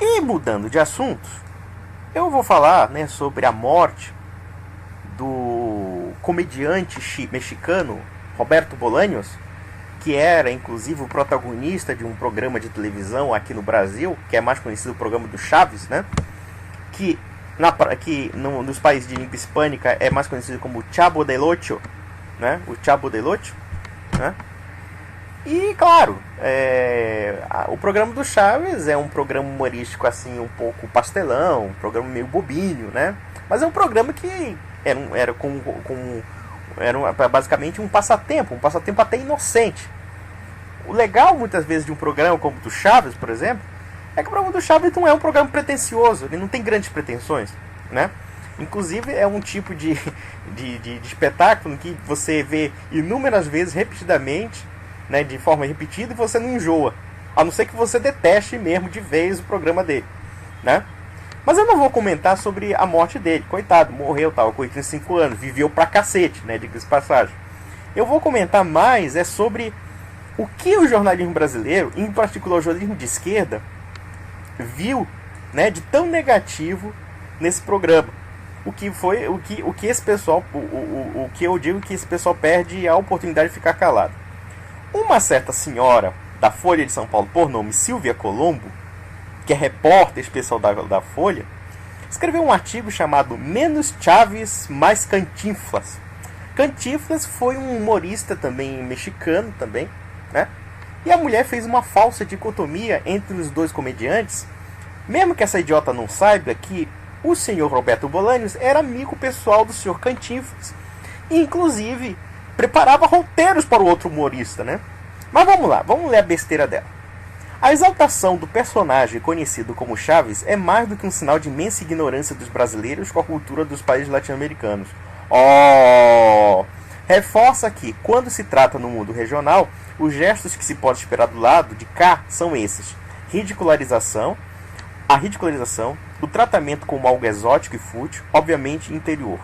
E mudando de assunto, eu vou falar, né, sobre a morte do comediante mexicano Roberto Bolaños, que era inclusive o protagonista de um programa de televisão aqui no Brasil, que é mais conhecido o programa do Chaves, né? Que nos países de língua hispânica é mais conhecido como Chavo del Ocho, né? O Chavo del Ocho, né? E claro, o programa do Chaves é um programa humorístico assim um pouco pastelão, um programa meio bobinho, né? Mas é um programa que era basicamente um passatempo até inocente. O legal muitas vezes de um programa como o do Chaves, por exemplo, é que o programa do Chaves não é um programa pretensioso, ele não tem grandes pretensões, né? Inclusive é um tipo de espetáculo que você vê inúmeras vezes, repetidamente, né, de forma repetida, e você não enjoa, a não ser que você deteste mesmo de vez o programa dele, né? Mas eu não vou comentar sobre a morte dele, coitado, morreu, tava com 85 anos, viveu pra cacete, né, diga-se de passagem. Eu vou comentar mais sobre o que o jornalismo brasileiro, em particular o jornalismo de esquerda, viu, né, de tão negativo nesse programa. O que esse pessoal, o que eu digo que esse pessoal perde a oportunidade de ficar calado. Uma certa senhora da Folha de São Paulo, por nome Silvia Colombo, que é repórter especial da Folha, escreveu um artigo chamado Menos Chaves, Mais Cantinflas. Cantinflas foi um humorista também mexicano também, né? E a mulher fez uma falsa dicotomia entre os dois comediantes, mesmo que essa idiota não saiba que o senhor Roberto Bolaños era amigo pessoal do senhor Cantinflas, e inclusive preparava roteiros para o outro humorista, né? Mas vamos lá, vamos ler a besteira dela. A exaltação do personagem conhecido como Chaves é mais do que um sinal de imensa ignorância dos brasileiros com a cultura dos países latino-americanos. Reforça que, quando se trata no mundo regional, os gestos que se pode esperar do lado de cá são esses: a ridicularização, o tratamento como algo exótico e fútil, obviamente inferior.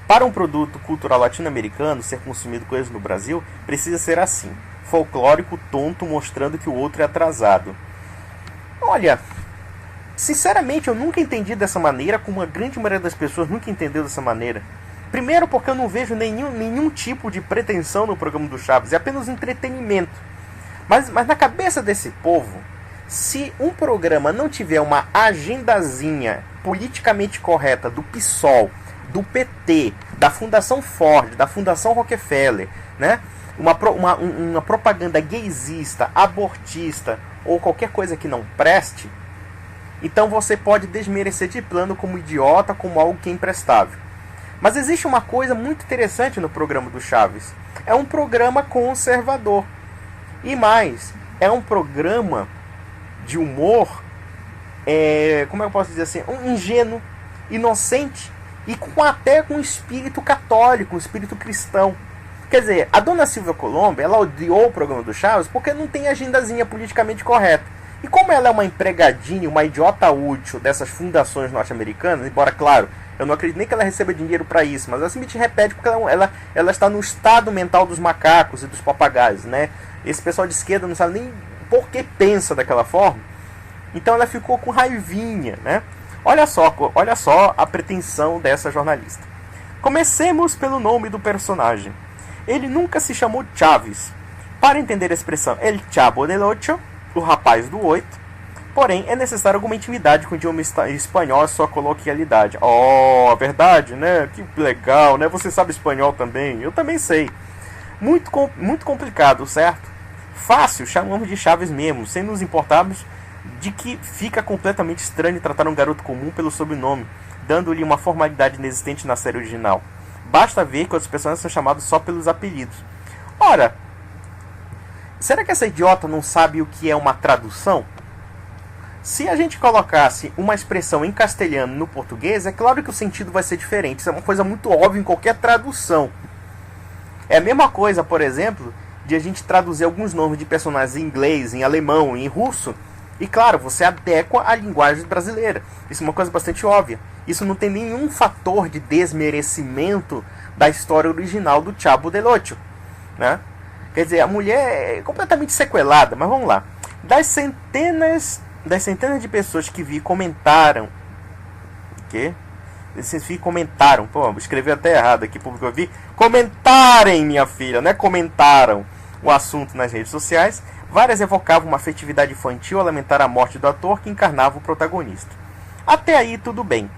Para um produto cultural latino-americano ser consumido coisas no Brasil, precisa ser assim: folclórico, tonto, mostrando que o outro é atrasado. Olha, sinceramente eu nunca entendi dessa maneira, como a grande maioria das pessoas nunca entendeu dessa maneira. Primeiro porque eu não vejo nenhum tipo de pretensão no programa do Chaves, é apenas entretenimento. Mas na cabeça desse povo, se um programa não tiver uma agendazinha politicamente correta do PSOL, do PT, da Fundação Ford, da Fundação Rockefeller, né? Uma propaganda gaysista, abortista ou qualquer coisa que não preste, então você pode desmerecer de plano como idiota, como algo que é imprestável. Mas existe uma coisa muito interessante no programa do Chaves. É um programa conservador. E mais, é um programa de humor, como eu posso dizer assim, ingênuo, inocente e até com um espírito católico, um espírito cristão. Quer dizer, a dona Silvia Colombo, ela odiou o programa do Chaves porque não tem agendazinha politicamente correta. E como ela é uma empregadinha, uma idiota útil dessas fundações norte-americanas, embora, claro, eu não acredito nem que ela receba dinheiro para isso, mas ela simplesmente repete porque ela está no estado mental dos macacos e dos papagaios, né? Esse pessoal de esquerda não sabe nem por que pensa daquela forma. Então ela ficou com raivinha, né? Olha só a pretensão dessa jornalista. Comecemos pelo nome do personagem. Ele nunca se chamou Chaves. Para entender a expressão El Chavo del Ocho, o rapaz do 8, porém é necessário alguma intimidade com o idioma espanhol e sua coloquialidade. Verdade, né? Que legal, né? Você sabe espanhol também? Eu também sei. Muito complicado, certo? Fácil, chamamos de Chaves mesmo, sem nos importarmos de que fica completamente estranho tratar um garoto comum pelo sobrenome, dando-lhe uma formalidade inexistente na série original. Basta ver que os personagens são chamados só pelos apelidos. Ora, será que essa idiota não sabe o que é uma tradução? Se a gente colocasse uma expressão em castelhano no português, é claro que o sentido vai ser diferente. Isso é uma coisa muito óbvia em qualquer tradução. É a mesma coisa, por exemplo, de a gente traduzir alguns nomes de personagens em inglês, em alemão, em russo. E claro, você adequa à linguagem brasileira. Isso é uma coisa bastante óbvia. Isso não tem nenhum fator de desmerecimento da história original do Chavo del Ocho, né? Quer dizer, a mulher é completamente sequelada, mas vamos lá. Das centenas de pessoas que vi comentaram. O quê? Vocês comentaram. Pô, escrevi até errado aqui, público. Eu vi. Comentarem, minha filha, né? Comentaram o assunto nas redes sociais. Várias evocavam uma afetividade infantil ao lamentar a morte do ator que encarnava o protagonista. Até aí, tudo bem.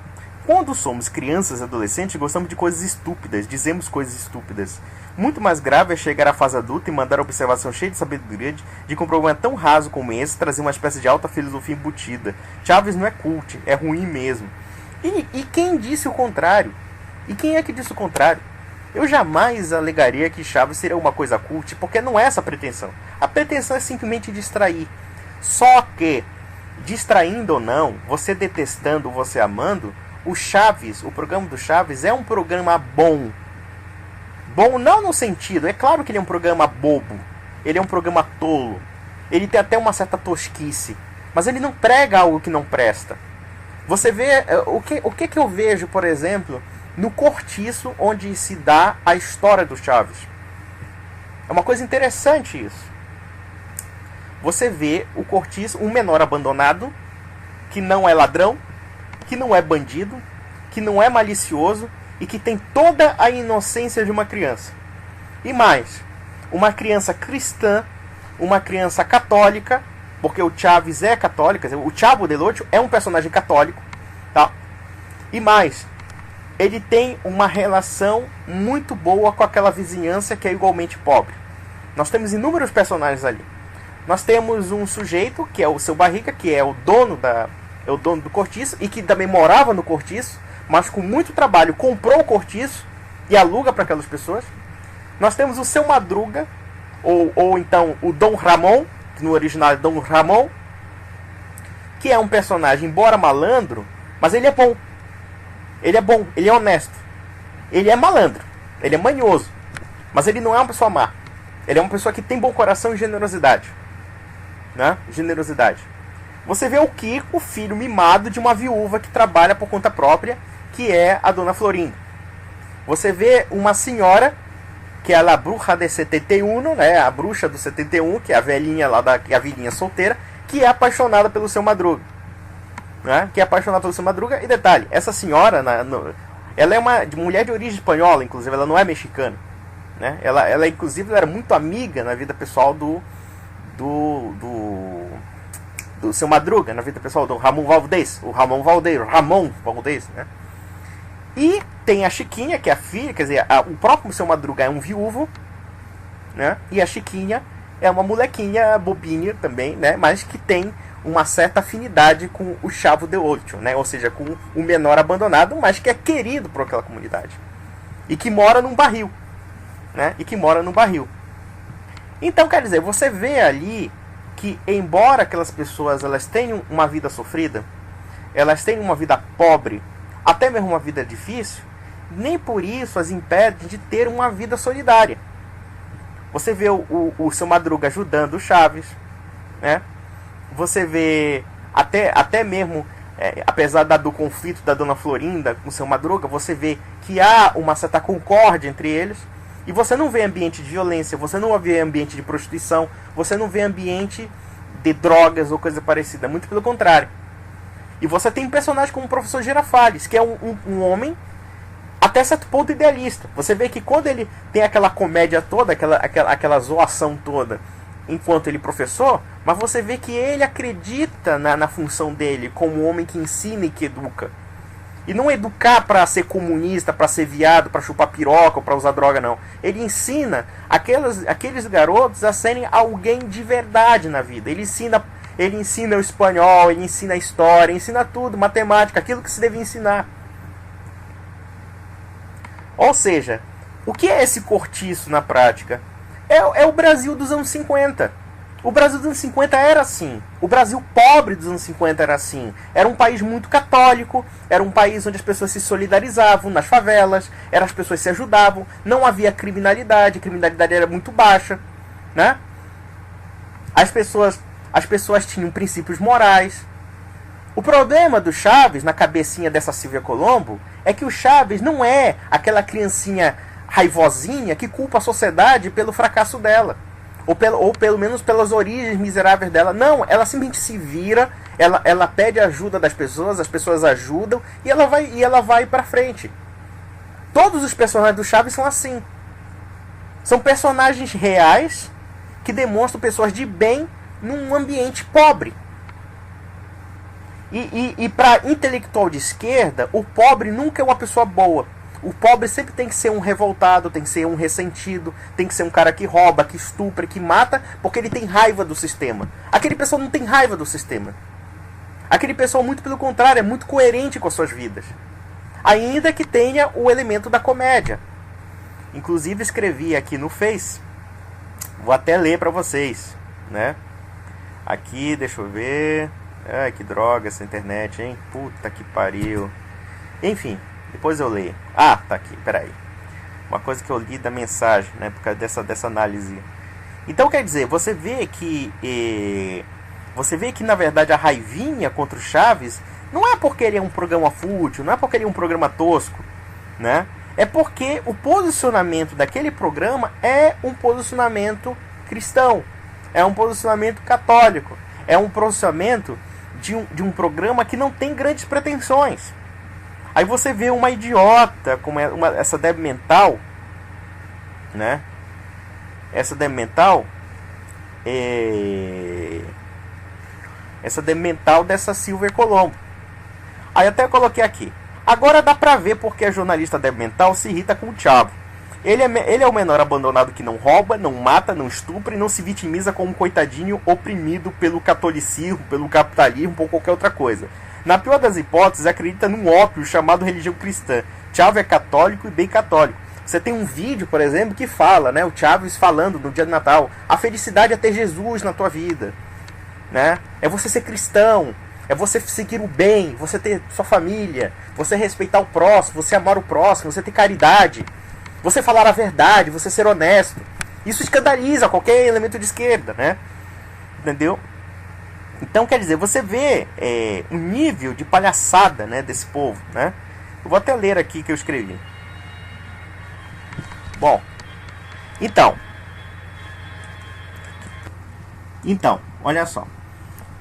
Quando somos crianças e adolescentes, gostamos de coisas estúpidas, dizemos coisas estúpidas. Muito mais grave é chegar à fase adulta e mandar a observação cheia de sabedoria de que um problema tão raso como esse trazer uma espécie de alta filosofia embutida. Chaves não é cult, é ruim mesmo. E quem disse o contrário? E quem é que disse o contrário? Eu jamais alegaria que Chaves seria uma coisa cult, porque não é essa a pretensão. A pretensão é simplesmente distrair. Só que, distraindo ou não, você detestando ou você amando, o Chaves, o programa do Chaves é um programa bom. Bom não no sentido, é claro que ele é um programa bobo. Ele é um programa tolo. Ele tem até uma certa tosquice. Mas ele não prega algo que não presta. Você vê, o que eu vejo, por exemplo, no Cortiço, onde se dá a história do Chaves. É uma coisa interessante isso. Você vê o Cortiço, um menor abandonado, que não é ladrão, que não é bandido, que não é malicioso e que tem toda a inocência de uma criança. E mais, uma criança cristã, uma criança católica, porque o Chaves é católico, o Chavo del Ocho é um personagem católico, tá? E mais, ele tem uma relação muito boa com aquela vizinhança que é igualmente pobre. Nós temos inúmeros personagens ali. Nós temos um sujeito, que é o Seu Barriga, que é o dono do Cortiço, e que também morava no Cortiço, mas com muito trabalho comprou o Cortiço e aluga para aquelas pessoas. Nós temos o Seu Madruga, ou então o Dom Ramon, que no original é Dom Ramon, que é um personagem, embora malandro, mas ele é bom. Ele é bom, ele é honesto. Ele é malandro, ele é manhoso, mas ele não é uma pessoa má. Ele é uma pessoa que tem bom coração e generosidade. Né? Generosidade. Você vê o Kiko, filho mimado de uma viúva que trabalha por conta própria, que é a Dona Florinda. Você vê uma senhora, que é a bruxa de 71, né? A bruxa do 71, que é a velhinha lá a velhinha solteira, que é apaixonada pelo Seu Madruga. Né? Que é apaixonada pelo Seu Madruga. E detalhe, essa senhora, ela é uma mulher de origem espanhola, inclusive, ela não é mexicana. Né? Ela inclusive, era muito amiga na vida pessoal do Seu Madruga, na vida pessoal do Ramon Valdez, Ramon Valdez, né? E tem a Chiquinha, que é a filha, quer dizer, o próprio Seu Madruga é um viúvo, né? E a Chiquinha é uma molequinha bobinha também, né? Mas que tem uma certa afinidade com o Chavo del Ocho, né? Ou seja, com o menor abandonado, mas que é querido por aquela comunidade. E que mora num barril, né? Então, quer dizer, você vê ali que, embora aquelas pessoas elas tenham uma vida sofrida, elas tenham uma vida pobre, até mesmo uma vida difícil, nem por isso as impede de ter uma vida solidária. Você vê o Seu Madruga ajudando o Chaves, né? Você vê até mesmo, apesar do conflito da Dona Florinda com o Seu Madruga, você vê que há uma certa concórdia entre eles. E você não vê ambiente de violência, você não vê ambiente de prostituição, você não vê ambiente de drogas ou coisa parecida, muito pelo contrário. E você tem um personagem como o Professor Girafales, que é um homem até certo ponto idealista. Você vê que quando ele tem aquela comédia toda, aquela zoação toda, enquanto ele é professor, mas você vê que ele acredita na função dele como um homem que ensina e que educa. E não educar para ser comunista, para ser viado, para chupar piroca ou para usar droga, não. Ele ensina aqueles garotos a serem alguém de verdade na vida. Ele ensina o espanhol, ele ensina a história, ensina tudo, matemática, aquilo que se deve ensinar. Ou seja, o que é esse Cortiço na prática? É o Brasil dos anos 50. O Brasil dos anos 50 era assim. O Brasil pobre dos anos 50 era assim. Era um país muito católico. Era um país onde as pessoas se solidarizavam nas favelas. As pessoas se ajudavam. Não havia criminalidade. A criminalidade era muito baixa. Né? As pessoas tinham princípios morais. O problema do Chaves, na cabecinha dessa Silvia Colombo, é que o Chaves não é aquela criancinha raivosinha que culpa a sociedade pelo fracasso dela. ou pelo menos pelas origens miseráveis dela. Não, ela simplesmente se vira, ela pede ajuda das pessoas, as pessoas ajudam e ela vai pra frente. Todos os personagens do Chaves são assim. São personagens reais que demonstram pessoas de bem num ambiente pobre. E para intelectual de esquerda, o pobre nunca é uma pessoa boa. O pobre sempre tem que ser um revoltado, tem que ser um ressentido, tem que ser um cara que rouba, que estupra, que mata, porque ele tem raiva do sistema. Aquele pessoal não tem raiva do sistema. Aquele pessoal, muito pelo contrário, é muito coerente com as suas vidas. Ainda que tenha o elemento da comédia. Inclusive escrevi aqui no Face, vou até ler para vocês, né? Aqui, deixa eu ver. Ai, que droga essa internet, hein? Puta que pariu. Enfim, depois eu leio. Ah, tá aqui, peraí. Uma coisa que eu li da mensagem, né? Por causa dessa análise. Então, quer dizer, você vê que na verdade a raivinha contra o Chaves não é porque ele é um programa fútil, não é porque ele é um programa tosco, né? É porque o posicionamento daquele programa é um posicionamento cristão, é um posicionamento católico, é um posicionamento de um programa que não tem grandes pretensões. Aí você vê uma idiota como essa débil mental, né? Essa débil mental dessa Silvia Colombo. Aí até coloquei aqui. Agora dá pra ver porque a jornalista débil mental se irrita com o Chavo. Ele é o menor abandonado que não rouba, não mata, não estupra e não se vitimiza como um coitadinho oprimido pelo catolicismo, pelo capitalismo ou qualquer outra coisa. Na pior das hipóteses, acredita num ópio chamado religião cristã. Chavo é católico e bem católico. Você tem um vídeo, por exemplo, que fala, né, o Chaves falando no dia de Natal: a felicidade é ter Jesus na tua vida, né? É você ser cristão, é você seguir o bem, você ter sua família, você respeitar o próximo, você amar o próximo, você ter caridade, você falar a verdade, você ser honesto. Isso escandaliza qualquer elemento de esquerda, né? Entendeu? Então, quer dizer, você vê o nível de palhaçada, né, desse povo, né? Eu vou até ler aqui que eu escrevi. Bom, então, olha só.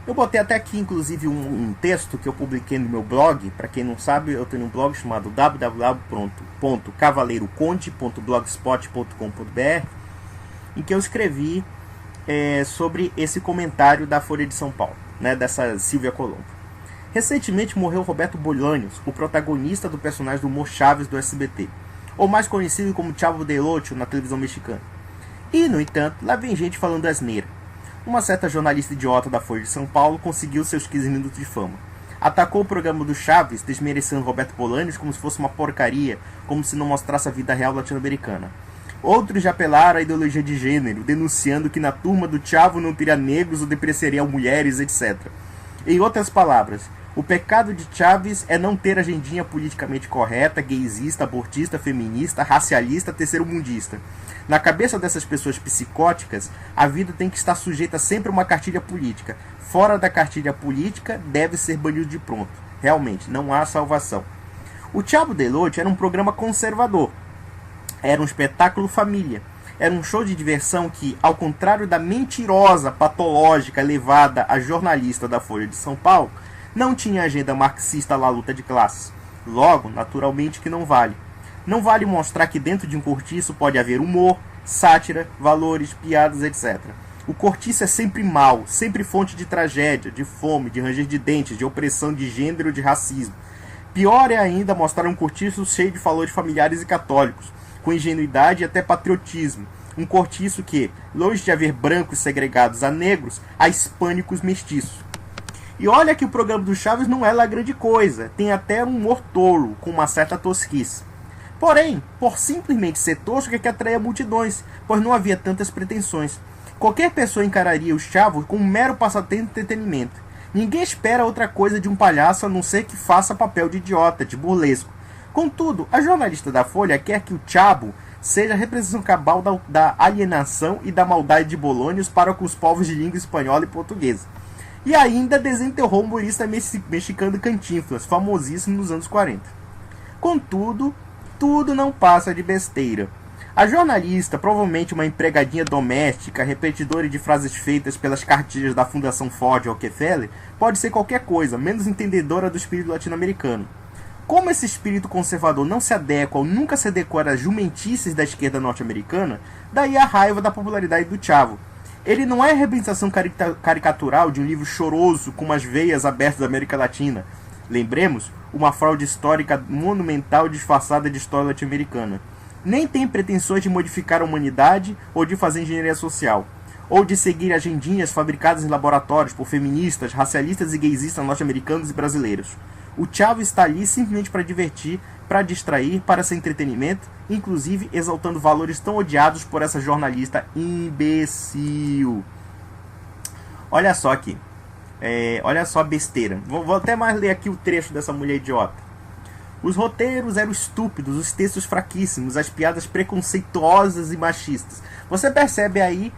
Eu botei até aqui, inclusive, um texto que eu publiquei no meu blog. Para quem não sabe, eu tenho um blog chamado www.cavaleiroconde.blogspot.com.br, em que eu escrevi sobre esse comentário da Folha de São Paulo, né, dessa Silvia Colombo. Recentemente morreu Roberto Bolanhos, o protagonista do personagem do humor Chaves do SBT, ou mais conhecido como Chavo del Ocho na televisão mexicana. E, no entanto, lá vem gente falando asneira. Uma certa jornalista idiota da Folha de São Paulo conseguiu seus 15 minutos de fama. Atacou o programa do Chaves, desmerecendo Roberto Bolanhos como se fosse uma porcaria, como se não mostrasse a vida real latino-americana. Outros já apelaram à ideologia de gênero, denunciando que na turma do Chavo não teria negros ou depreciaria mulheres, etc. Em outras palavras, o pecado de Chaves é não ter agendinha politicamente correta, gaysista, abortista, feminista, racialista, terceiro-mundista. Na cabeça dessas pessoas psicóticas, a vida tem que estar sujeita sempre a uma cartilha política. Fora da cartilha política, deve ser banido de pronto. Realmente, não há salvação. O Chavo del Ocho era um programa conservador. Era um espetáculo família. Era um show de diversão que, ao contrário da mentirosa, patológica levada a jornalista da Folha de São Paulo, não tinha agenda marxista lá luta de classes. Logo, naturalmente que não vale. Não vale mostrar que dentro de um cortiço pode haver humor, sátira, valores, piadas, etc. O cortiço é sempre mau, sempre fonte de tragédia, de fome, de ranger de dentes, de opressão de gênero, de racismo. Pior é ainda mostrar um cortiço cheio de valores familiares e católicos, com ingenuidade e até patriotismo. Um cortiço que, longe de haver brancos segregados a negros, há hispânicos mestiços. E olha que o programa do Chaves não é lá grande coisa, tem até um humor tolo, com uma certa tosquice. Porém, por simplesmente ser tosco é que atraía multidões, pois não havia tantas pretensões. Qualquer pessoa encararia o Chavo como um mero passatempo de entretenimento. Ninguém espera outra coisa de um palhaço a não ser que faça papel de idiota, de burlesco. Contudo, a jornalista da Folha quer que o Chavo seja a representação cabal da alienação e da maldade de Bolonhos para com os povos de língua espanhola e portuguesa. E ainda desenterrou o humorista mexicano Cantinflas, famosíssimo nos anos 40. Contudo, tudo não passa de besteira. A jornalista, provavelmente uma empregadinha doméstica, repetidora de frases feitas pelas cartilhas da Fundação Ford Rockefeller, pode ser qualquer coisa, menos entendedora do espírito latino-americano. Como esse espírito conservador não se adequa ou nunca se adequa às jumentices da esquerda norte-americana, daí a raiva da popularidade do Chavo. Ele não é a representação caricatural de um livro choroso com umas veias abertas da América Latina. Lembremos, uma fraude histórica monumental disfarçada de história latino-americana. Nem tem pretensões de modificar a humanidade ou de fazer engenharia social, ou de seguir agendinhas fabricadas em laboratórios por feministas, racialistas e gaysistas norte-americanos e brasileiros. O Chavo está ali simplesmente para divertir, para distrair, para ser entretenimento, inclusive exaltando valores tão odiados por essa jornalista imbecil. Olha só aqui. Olha só a besteira. Vou até mais ler aqui o trecho dessa mulher idiota. Os roteiros eram estúpidos, os textos fraquíssimos, as piadas preconceituosas e machistas. Você percebe aí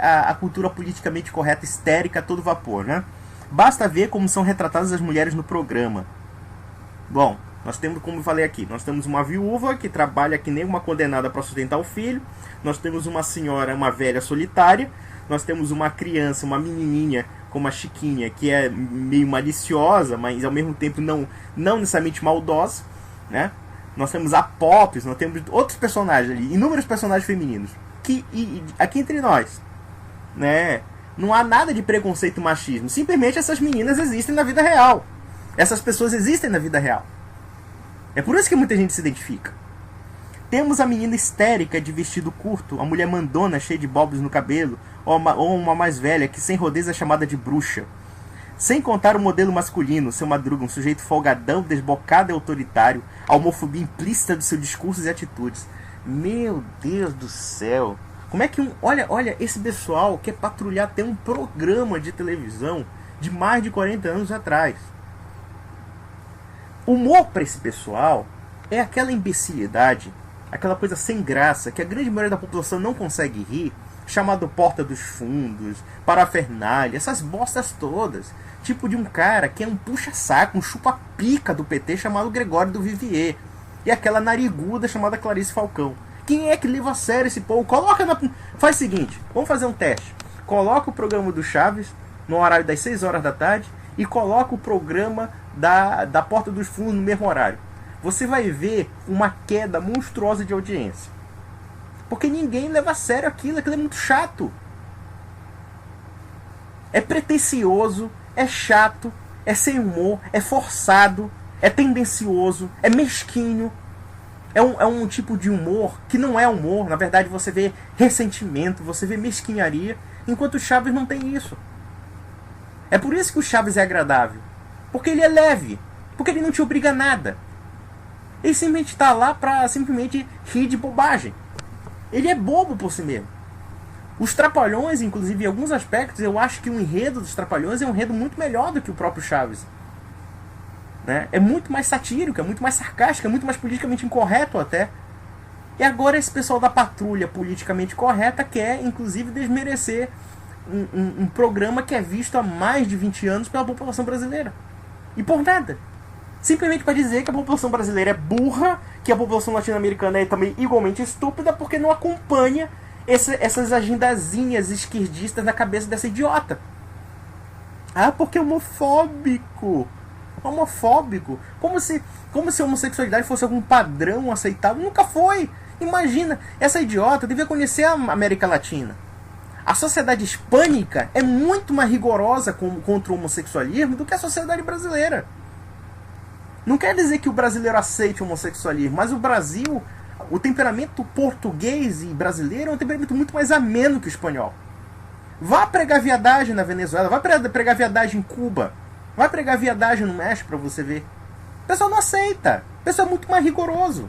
a cultura politicamente correta histérica a todo vapor, né? Basta ver como são retratadas as mulheres no programa. Bom, nós temos, como eu falei aqui, nós temos uma viúva que trabalha que nem uma condenada para sustentar o filho. Nós temos uma senhora, uma velha solitária. Nós temos uma criança, uma menininha como a Chiquinha, que é meio maliciosa, mas ao mesmo tempo não necessariamente maldosa, né? Nós temos a Pops, nós temos outros personagens ali, inúmeros personagens femininos. Que aqui entre nós, né? Não há nada de preconceito e machismo. Simplesmente essas meninas existem na vida real. Essas pessoas existem na vida real. É por isso que muita gente se identifica. Temos a menina histérica de vestido curto, a mulher mandona cheia de bobos no cabelo, ou uma mais velha que sem rodeios é chamada de bruxa. Sem contar o modelo masculino, seu Madruga, um sujeito folgadão, desbocado e autoritário, a homofobia implícita dos seus discursos e atitudes. Meu Deus do céu! Como é que olha, esse pessoal quer patrulhar até um programa de televisão de mais de 40 anos atrás. Humor para esse pessoal é aquela imbecilidade, aquela coisa sem graça que a grande maioria da população não consegue rir, chamado Porta dos Fundos, Parafernália, essas bostas todas. Tipo de um cara que é um puxa-saco, um chupa-pica do PT chamado Gregório do Vivier. E aquela nariguda chamada Clarice Falcão. Quem é que leva a sério esse povo? Faz o seguinte, vamos fazer um teste. Coloca o programa do Chaves no horário das 6 horas da tarde e coloca o programa da Porta dos Fundos no mesmo horário. Você vai ver uma queda monstruosa de audiência. Porque ninguém leva a sério aquilo é muito chato. É pretensioso, é chato, é sem humor, é forçado, é tendencioso, é mesquinho. É um tipo de humor que não é humor. Na verdade, você vê ressentimento, você vê mesquinharia, enquanto o Chaves não tem isso. É por isso que o Chaves é agradável. Porque ele é leve. Porque ele não te obriga a nada. Ele simplesmente está lá para simplesmente rir de bobagem. Ele é bobo por si mesmo. Os Trapalhões, inclusive, em alguns aspectos, eu acho que o enredo dos Trapalhões é um enredo muito melhor do que o próprio Chaves. Né? É muito mais satírico, é muito mais sarcástico, é muito mais politicamente incorreto até. E agora esse pessoal da patrulha politicamente correta quer, inclusive, desmerecer um programa que é visto há mais de 20 anos pela população brasileira. E por nada. Simplesmente para dizer que a população brasileira é burra, que a população latino-americana é também igualmente estúpida, porque não acompanha essas agendazinhas esquerdistas na cabeça dessa idiota. Ah, porque é homofóbico. Homofóbico. Como se a homossexualidade fosse algum padrão aceitável. Nunca foi. Imagina, essa idiota devia conhecer a América Latina. A sociedade hispânica é muito mais rigorosa contra o homossexualismo do que a sociedade brasileira. Não quer dizer que o brasileiro aceite o homossexualismo, mas o Brasil, o temperamento português e brasileiro é um temperamento muito mais ameno que o espanhol. Vá pregar viadagem na Venezuela, vá pregar viadagem em Cuba, vá pregar viadagem no México para você ver. O pessoal não aceita, o pessoal é muito mais rigoroso.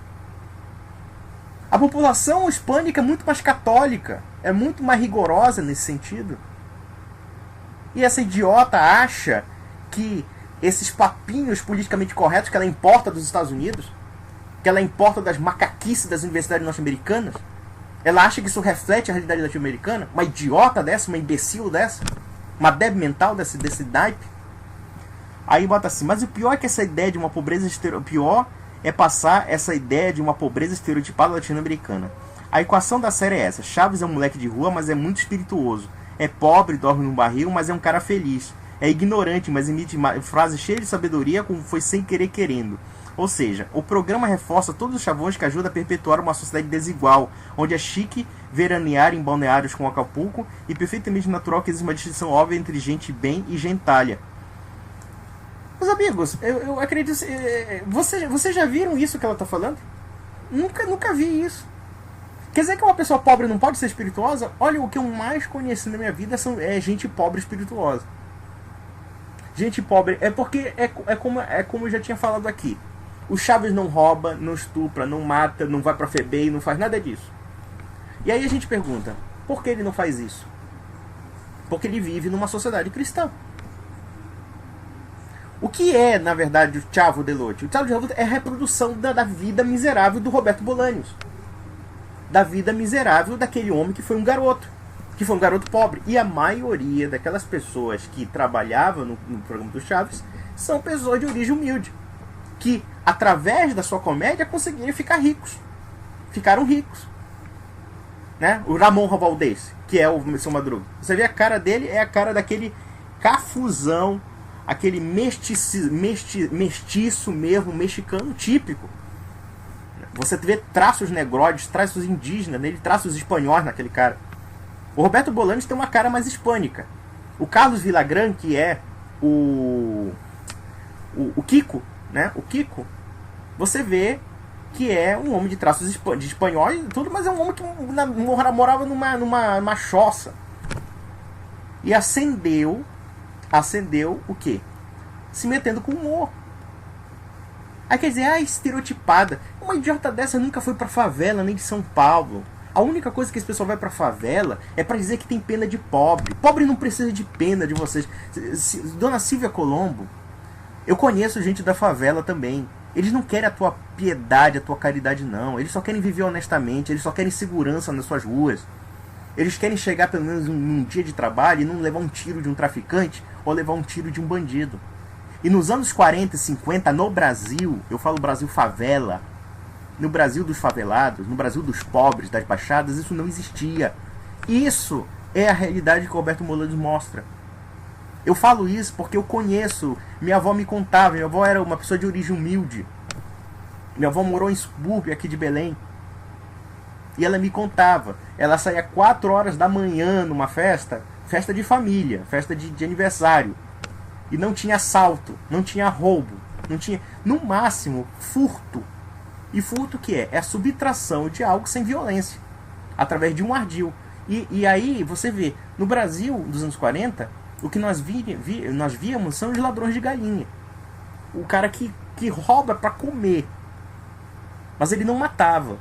A população hispânica é muito mais católica, é muito mais rigorosa nesse sentido. E essa idiota acha que esses papinhos politicamente corretos que ela importa dos Estados Unidos, que ela importa das macaquices das universidades norte-americanas, ela acha que isso reflete a realidade latino-americana? Uma idiota dessa, uma imbecil dessa, uma débil mental desse naipe. Aí bota assim, mas o pior é que essa ideia de uma pobreza pior é passar essa ideia de uma pobreza estereotipada latino-americana. A equação da série é essa: Chaves é um moleque de rua, mas é muito espirituoso. É pobre, dorme num barril, mas é um cara feliz. É ignorante, mas emite frases cheias de sabedoria, como foi sem querer querendo. Ou seja, o programa reforça todos os chavões que ajudam a perpetuar uma sociedade desigual, onde é chique veranear em balneários com Acapulco e perfeitamente natural que existe uma distinção óbvia entre gente bem e gentalha. Meus amigos, eu acredito... Vocês já viram isso que ela está falando? Nunca vi isso. Quer dizer que uma pessoa pobre não pode ser espirituosa? Olha, o que eu mais conheci na minha vida é gente pobre espirituosa. Gente pobre... É porque é como eu já tinha falado aqui. O Chaves não rouba, não estupra, não mata, não vai pra FEBEM, não faz nada disso. E aí a gente pergunta, por que ele não faz isso? Porque ele vive numa sociedade cristã. O que é, na verdade, o Chavo del Ocho? O Chavo del Ocho é a reprodução da vida miserável do Roberto Bolaños. Da vida miserável daquele homem que foi um garoto. Que foi um garoto pobre. E a maioria daquelas pessoas que trabalhavam no programa do Chaves são pessoas de origem humilde. Que, através da sua comédia, conseguiram ficar ricos. Ficaram ricos. Né? O Ramon Valdez, que é o Seu Madruga. Você vê a cara dele, é a cara daquele cafuzão, aquele mestiço mesmo, mexicano típico. Você vê traços negroides, traços indígenas nele, traços espanhóis naquele cara. O Roberto Bolaños tem uma cara mais hispânica. O Carlos Villagrán, que é o Kiko, né? O Kiko, você vê que é um homem de traços de espanhol e tudo, mas é um homem que morava numa choça. E acendeu o quê? Se metendo com humor. Aí quer dizer, estereotipada. Uma idiota dessa nunca foi pra favela, nem de São Paulo. A única coisa que esse pessoal vai pra favela é pra dizer que tem pena de pobre. Pobre não precisa de pena de vocês. Dona Silvia Colombo, eu conheço gente da favela também. Eles não querem a tua piedade, a tua caridade, não. Eles só querem viver honestamente, eles só querem segurança nas suas ruas. Eles querem chegar pelo menos num dia de trabalho e não levar um tiro de um traficante ou levar um tiro de um bandido. E nos anos 40 e 50, no Brasil, eu falo Brasil favela, no Brasil dos favelados, no Brasil dos pobres, das baixadas, isso não existia. Isso é a realidade que o Roberto Bolaños mostra. Eu falo isso porque eu conheço. Minha avó me contava. Minha avó era uma pessoa de origem humilde. Minha avó morou em subúrbio aqui de Belém. E ela me contava. Ela saía 4 horas da manhã numa festa. Festa de família. Festa de aniversário. E não tinha assalto. Não tinha roubo. Não tinha... No máximo, furto. E furto o que é? É a subtração de algo sem violência. Através de um ardil. E aí você vê. No Brasil dos anos 40... O que nós víamos são os ladrões de galinha. O cara que rouba para comer. Mas ele não matava.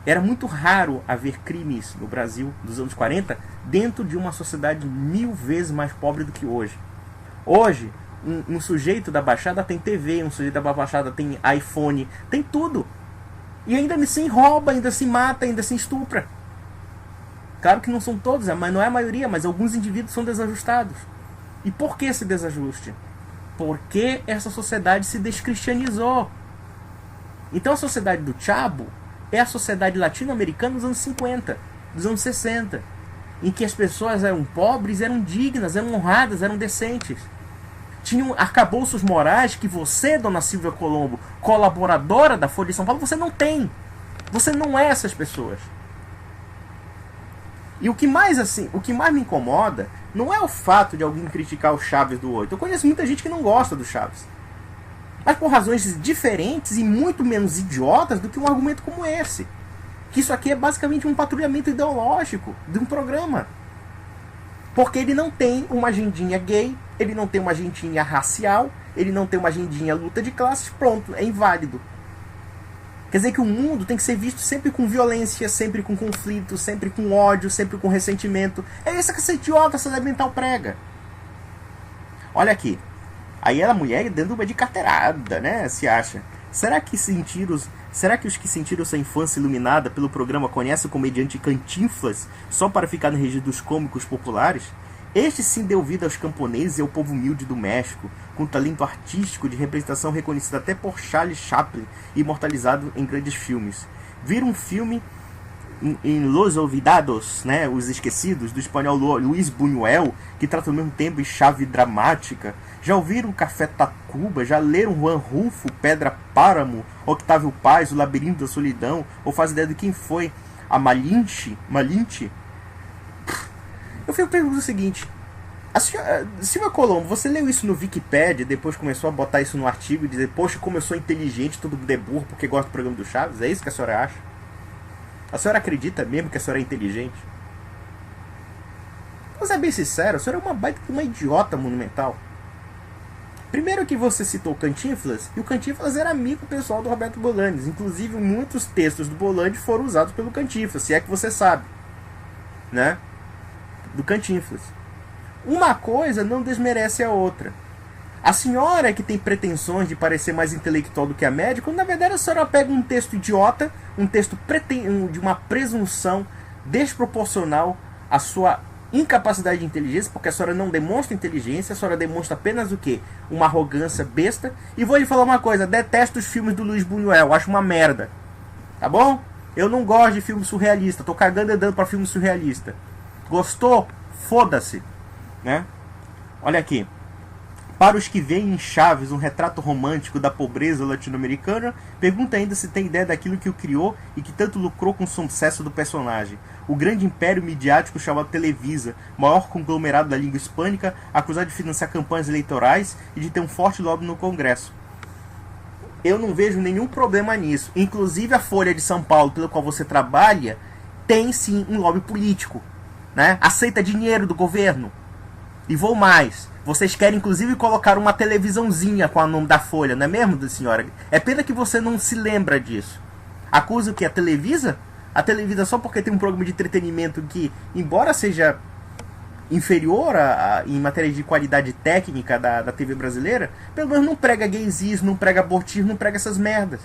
Era muito raro haver crimes no Brasil dos anos 40 dentro de uma sociedade 1000 vezes mais pobre do que hoje. Hoje, um sujeito da Baixada tem TV, um sujeito da Baixada tem iPhone, tem tudo. E ainda assim rouba, ainda assim mata, ainda assim estupra. Claro que não são todos, mas não é a maioria, mas alguns indivíduos são desajustados. E por que esse desajuste? Porque essa sociedade se descristianizou. Então a sociedade do Chavo é a sociedade latino-americana dos anos 50, dos anos 60, em que as pessoas eram pobres, eram dignas, eram honradas, eram decentes. Tinham arcabouços morais que você, Dona Silvia Colombo, colaboradora da Folha de São Paulo, você não tem. Você não é essas pessoas. E o que mais me incomoda não é o fato de alguém criticar o Chaves do 8. Eu conheço muita gente que não gosta do Chaves. Mas por razões diferentes e muito menos idiotas do que um argumento como esse. Que isso aqui é basicamente um patrulhamento ideológico de um programa. Porque ele não tem uma agendinha gay, ele não tem uma agendinha racial, ele não tem uma agendinha luta de classes, pronto, é inválido. Quer dizer que o mundo tem que ser visto sempre com violência, sempre com conflito, sempre com ódio, sempre com ressentimento. É isso que essa idiota saúde mental prega. Olha aqui. Aí a mulher dando uma de carteirada, né? Se acha. Será que os que sentiram sua infância iluminada pelo programa conhecem o comediante Cantinflas só para ficar no registro dos cômicos populares? Este sim deu vida aos camponeses e ao povo humilde do México, com talento artístico de representação reconhecido até por Charlie Chaplin e imortalizado em grandes filmes. Vira um filme em Los Olvidados, né, Os Esquecidos, do espanhol Luis Buñuel, que trata ao mesmo tempo de chave dramática. Já ouviram Café Tacuba? Já leram Juan Rulfo, Pedra Páramo, Octávio Paz, O Labirinto da Solidão? Ou faz ideia de quem foi a Malinche? Eu fico perguntando o seguinte: Silvia Colombo, você leu isso no Wikipedia, depois começou a botar isso no artigo e dizer, poxa, como eu sou inteligente, todo mundo é burro porque gosta do programa do Chaves? É isso que a senhora acha? A senhora acredita mesmo que a senhora é inteligente? Vou ser bem sincero, a senhora é uma baita de uma idiota monumental. Primeiro que você citou Cantinflas, e o Cantinflas era amigo pessoal do Roberto Bolanes. Inclusive, muitos textos do Bolanes foram usados pelo Cantinflas, se é que você sabe, né? Do Cantinflas. Uma coisa não desmerece a outra. A senhora que tem pretensões de parecer mais intelectual do que a média, quando na verdade a senhora pega um texto idiota, um texto de uma presunção desproporcional à sua incapacidade de inteligência, porque a senhora não demonstra inteligência, a senhora demonstra apenas o quê? Uma arrogância besta. E vou lhe falar uma coisa, detesto os filmes do Luiz Buñuel, acho uma merda. Tá bom? Eu não gosto de filme surrealista, tô cagando e dando pra filme surrealista. Gostou? Foda-se. Né? Olha aqui. Para os que veem em Chaves um retrato romântico da pobreza latino-americana, pergunta ainda se tem ideia daquilo que o criou e que tanto lucrou com o sucesso do personagem. O grande império midiático chamado Televisa, maior conglomerado da língua hispânica, acusado de financiar campanhas eleitorais e de ter um forte lobby no Congresso. Eu não vejo nenhum problema nisso. Inclusive a Folha de São Paulo, pela qual você trabalha, tem sim um lobby político, né? Aceita dinheiro do governo. E vou mais. Vocês querem inclusive colocar uma televisãozinha com o nome da Folha, não é mesmo, senhora? É pena que você não se lembra disso. Acusa o que? A Televisa? A Televisa só porque tem um programa de entretenimento que, embora seja inferior em matéria de qualidade técnica da TV brasileira, pelo menos não prega gaysismo, não prega abortismo, não prega essas merdas.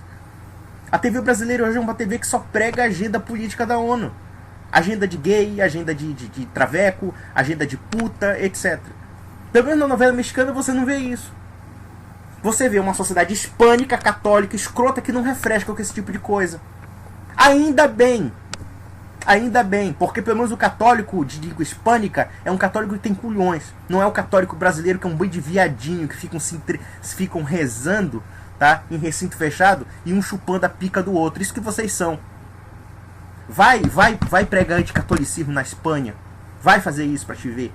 A TV brasileira hoje é uma TV que só prega a agenda política da ONU. Agenda de gay, agenda de traveco, agenda de puta, etc. Pelo menos na novela mexicana você não vê isso. Você vê uma sociedade hispânica, católica, escrota, que não refresca com esse tipo de coisa. Ainda bem, porque pelo menos o católico de língua hispânica é um católico que tem culhões. Não é o católico brasileiro que é um boi de viadinho, que ficam rezando, tá, em recinto fechado e um chupando a pica do outro. Isso que vocês são. Vai pregar anticatolicismo na Espanha. Vai fazer isso pra te ver.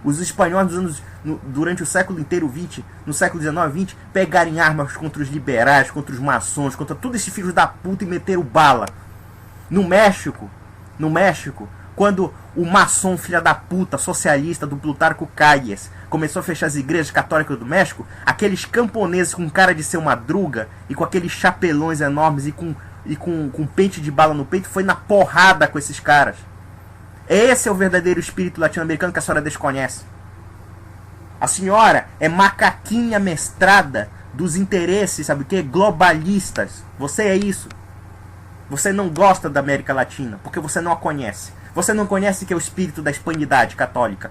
Os espanhóis durante o século inteiro XX, no século XIX, XX, pegarem armas contra os liberais, contra os maçons, contra todos esses filhos da puta e meteram bala. No México, quando o maçom filha da puta, socialista do Plutarco Calles, começou a fechar as igrejas católicas do México, aqueles camponeses com cara de ser uma druga e com aqueles chapelões enormes e com pente de bala no peito, foi na porrada com esses caras. Esse é o verdadeiro espírito latino-americano que a senhora desconhece. A senhora é macaquinha mestrada dos interesses, sabe o que? Globalistas. Você é isso. Você não gosta da América Latina, porque você não a conhece. Você não conhece que é o espírito da hispanidade católica.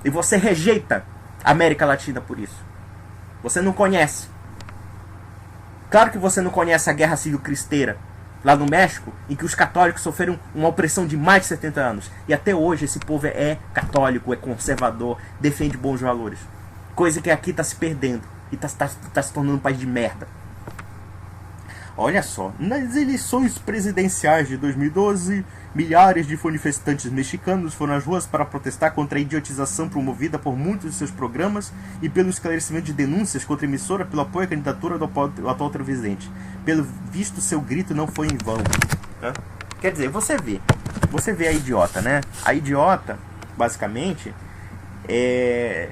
E você rejeita a América Latina por isso. Você não conhece. Claro que você não conhece a Guerra Civil Cristeira, lá no México, em que os católicos sofreram uma opressão de mais de 70 anos. E até hoje esse povo é católico, é conservador, defende bons valores. Coisa que aqui está se perdendo e está se tornando um país de merda. Olha só, nas eleições presidenciais de 2012, milhares de manifestantes mexicanos foram às ruas para protestar contra a idiotização promovida por muitos de seus programas e pelo esclarecimento de denúncias contra a emissora pelo apoio à candidatura do atual presidente. Pelo visto, seu grito não foi em vão. Quer dizer, você vê a idiota, né? A idiota, basicamente, é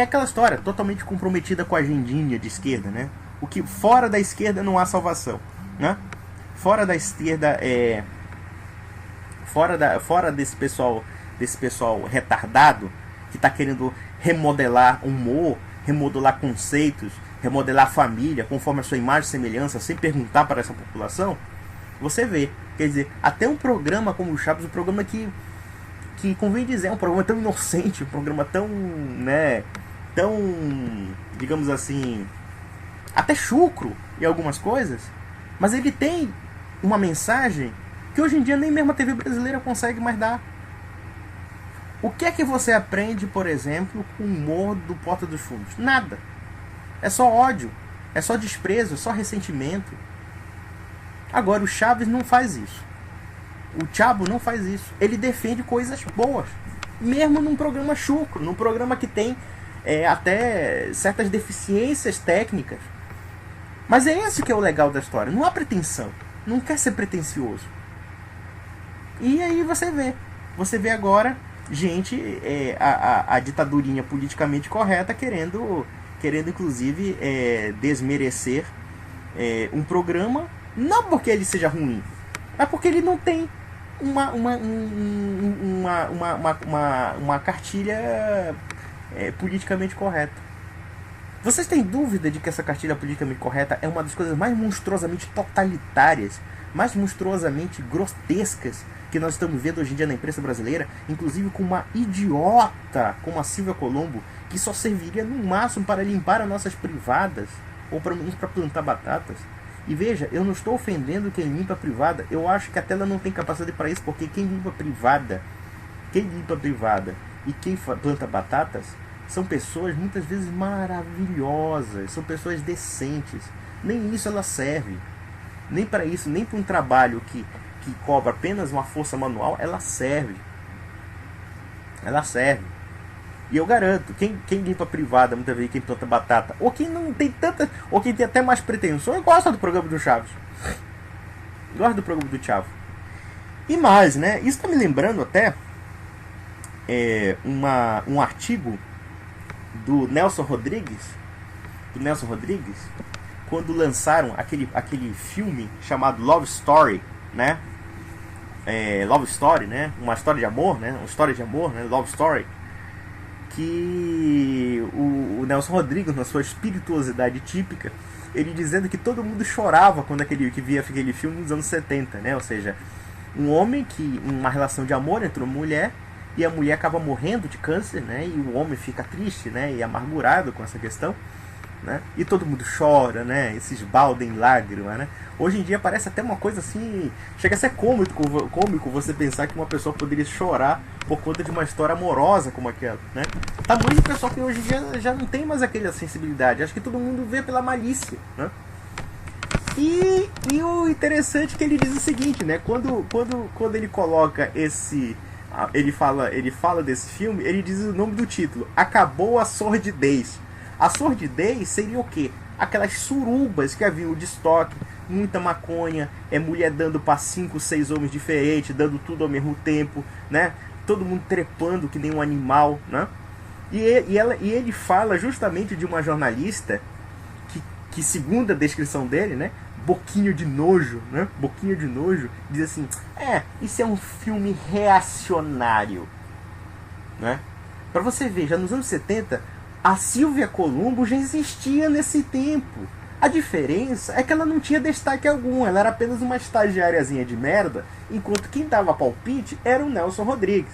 aquela história totalmente comprometida com a agendinha de esquerda, né? O que fora da esquerda não há salvação, né? Fora da esquerda fora desse pessoal retardado que está querendo remodelar humor, remodelar conceitos, remodelar a família conforme a sua imagem e semelhança, sem perguntar para essa população. Você vê, quer dizer, até um programa como o Chaves, um programa que convém dizer, é um programa tão inocente, um programa tão, né, tão, digamos assim, até chucro em algumas coisas, mas ele tem uma mensagem que hoje em dia nem mesmo a TV brasileira consegue mais dar. O que é que você aprende, por exemplo, com o humor do Porta dos Fundos? Nada. É só ódio, é só desprezo, é só ressentimento. Agora, o Chaves não faz isso. O Chavo não faz isso. Ele defende coisas boas, mesmo num programa chucro, num programa que tem até certas deficiências técnicas. Mas é esse que é o legal da história. Não há pretensão. Não quer ser pretencioso. E aí você vê agora gente, a ditadurinha politicamente correta querendo inclusive desmerecer um programa, não porque ele seja ruim, mas porque ele não tem uma cartilha politicamente correta. Vocês têm dúvida de que essa cartilha politicamente correta é uma das coisas mais monstruosamente totalitárias, mais monstruosamente grotescas que nós estamos vendo hoje em dia na imprensa brasileira, inclusive com uma idiota como a Silvia Colombo, que só serviria no máximo para limpar as nossas privadas, ou para plantar batatas? E veja, eu não estou ofendendo quem limpa a privada, eu acho que até ela não tem capacidade para isso, porque quem limpa a privada e quem planta batatas são pessoas muitas vezes maravilhosas, são pessoas decentes. Nem isso ela serve, nem para isso, nem para um trabalho que cobra apenas uma força manual, ela serve. E eu garanto, quem limpa a privada, muitas vezes quem planta batata, ou quem não tem tanta, ou quem tem até mais pretensões, gosta do programa do Chaves. Gosta do programa do Chavo. E mais, né? Isso está me lembrando até um artigo do Nelson Rodrigues, quando lançaram aquele filme chamado Love Story, né? Love Story, né? Uma história de amor, né? Uma história de amor, né? Love Story. Que o Nelson Rodrigues, na sua espirituosidade típica, ele dizendo que todo mundo chorava quando via aquele filme nos anos 70, né? Ou seja, um homem uma relação de amor entre uma mulher, e a mulher acaba morrendo de câncer, né? E o homem fica triste, né? E amargurado com essa questão, né? E todo mundo chora, né? Esses baldem lágrimas, né? Hoje em dia parece até uma coisa assim, chega a ser cômico você pensar que uma pessoa poderia chorar por conta de uma história amorosa como aquela, né? Tamanho de pessoa que hoje em dia já não tem mais aquela sensibilidade. Acho que todo mundo vê pela malícia, né? E o interessante é que ele diz o seguinte, né? Quando ele coloca ele fala desse filme, ele diz o nome do título: Acabou a Sordidez. A sordidez seria o quê? Aquelas surubas que haviam de estoque, muita maconha, mulher dando para 5, 6 homens diferentes, dando tudo ao mesmo tempo, né? Todo mundo trepando que nem um animal, né? E ele fala justamente de uma jornalista que segundo a descrição dele, né? Boquinho de nojo, né? Boquinho de nojo, diz assim: isso é um filme reacionário, né? Para você ver, já nos anos 70, a Silvia Colombo já existia nesse tempo. A diferença é que ela não tinha destaque algum, ela era apenas uma estagiáriazinha de merda, enquanto quem dava palpite era o Nelson Rodrigues.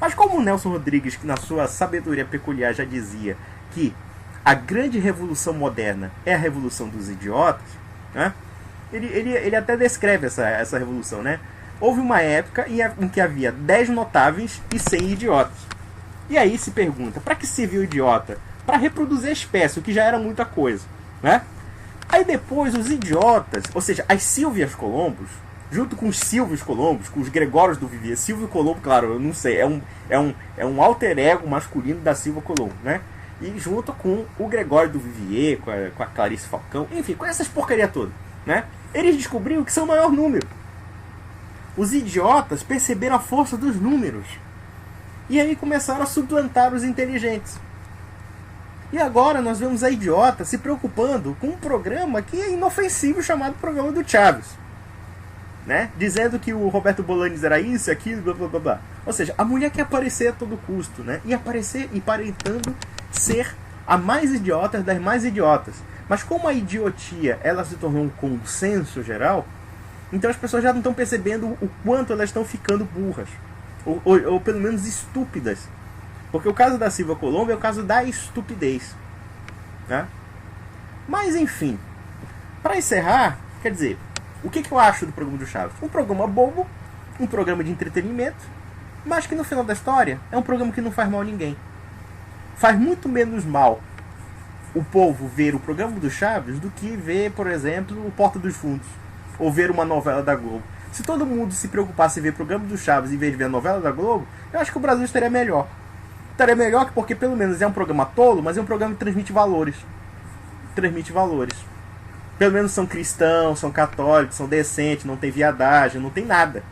Mas como o Nelson Rodrigues, na sua sabedoria peculiar, já dizia que a grande revolução moderna é a revolução dos idiotas, né? Ele até descreve essa revolução, né? Houve uma época em que havia 10 notáveis e 100 idiotas. E aí se pergunta, para que serviu o idiota? Para reproduzir a espécie, o que já era muita coisa, né? Aí depois os idiotas, ou seja, as Silvias Colombos, junto com os Silvios Colombos, com os Gregórios do Vivier, Silvio Colombo, claro, eu não sei, é um alter ego masculino da Silvia Colombo, né? E junto com o Gregório do Vivier, com a Clarice Falcão, enfim, com essas porcaria toda, né? Eles descobriram que são o maior número. Os idiotas perceberam a força dos números. E aí começaram a suplantar os inteligentes. E agora nós vemos a idiota se preocupando com um programa que é inofensivo, chamado Programa do Chaves, né? Dizendo que o Roberto Bolanes era isso, aquilo, blá blá blá blá. Ou seja, a mulher quer aparecer a todo custo, né? E aparecer e aparentando ser a mais idiota das mais idiotas. Mas como a idiotia ela se tornou um consenso geral, então as pessoas já não estão percebendo o quanto elas estão ficando burras. Ou pelo menos estúpidas. Porque o caso da Silva Colombo é o caso da estupidez, né? Mas enfim, para encerrar, quer dizer, o que eu acho do programa do Chaves? Um programa bobo, um programa de entretenimento, mas que no final da história é um programa que não faz mal a ninguém. Faz muito menos mal o povo ver o programa do Chaves do que ver, por exemplo, o Porta dos Fundos, ou ver uma novela da Globo. Se todo mundo se preocupasse em ver o programa do Chaves em vez de ver a novela da Globo, eu acho que o Brasil estaria melhor. Estaria melhor porque pelo menos é um programa tolo, mas é um programa que transmite valores. Transmite valores. Pelo menos são cristãos, são católicos, são decentes, não tem viadagem, não tem nada.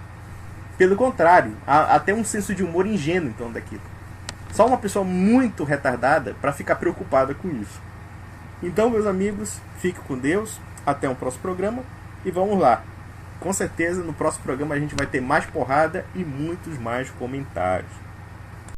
Pelo contrário, há até um senso de humor ingênuo em torno daquilo. Só uma pessoa muito retardada para ficar preocupada com isso. Então, meus amigos, fiquem com Deus. Até um próximo programa. E vamos lá. Com certeza, no próximo programa a gente vai ter mais porrada e muitos mais comentários.